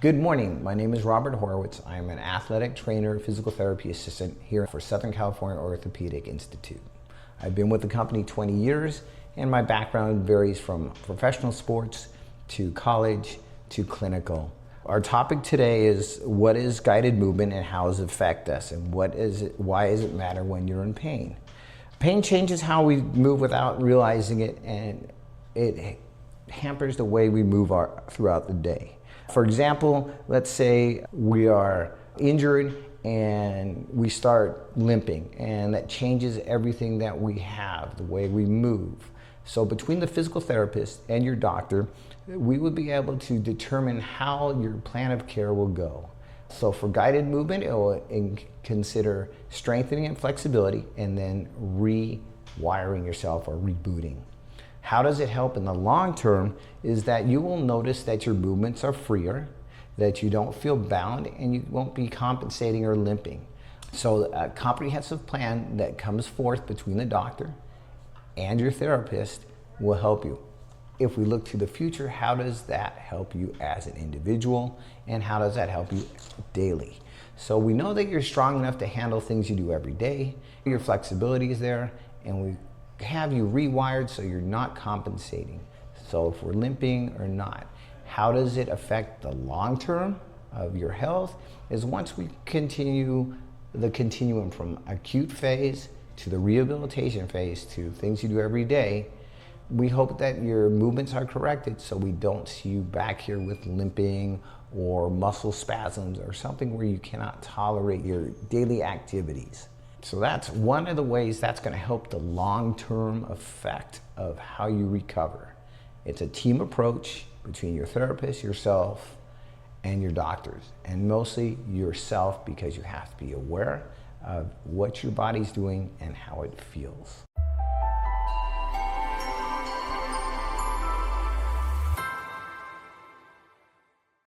Good morning. My name is Robert Horowitz. I am an athletic trainer, physical therapy assistant here for Southern California Orthopedic Institute. I've been with the company 20 years, and my background varies from professional sports to college to clinical. Our topic today is what is guided movement and how does it affect us, and why does it matter when you're in pain? Pain changes how we move without realizing it, and it hampers the way we move throughout the day. For example, let's say we are injured and we start limping, and that changes everything that we have, the way we move. So between the physical therapist and your doctor, we would be able to determine how your plan of care will go. So for guided movement, it will consider strengthening and flexibility and then rewiring yourself or rebooting. How does it help in the long term is that you will notice that your movements are freer, that you don't feel bound, and you won't be compensating or limping. So a comprehensive plan that comes forth between the doctor and your therapist will help you. If we look to the future, how does that help you as an individual, and how does that help you daily? So we know that you're strong enough to handle things you do every day. Your flexibility is there, and we have you rewired so you're not compensating. So if we're limping or not, how does it affect the long term of your health is once we continue the continuum from acute phase to the rehabilitation phase to things you do every day, we hope that your movements are corrected so we don't see you back here with limping or muscle spasms or something where you cannot tolerate your daily activities. So that's one of the ways that's going to help the long-term effect of how you recover. It's a team approach between your therapist, yourself, and your doctors, and mostly yourself, because you have to be aware of what your body's doing and how it feels.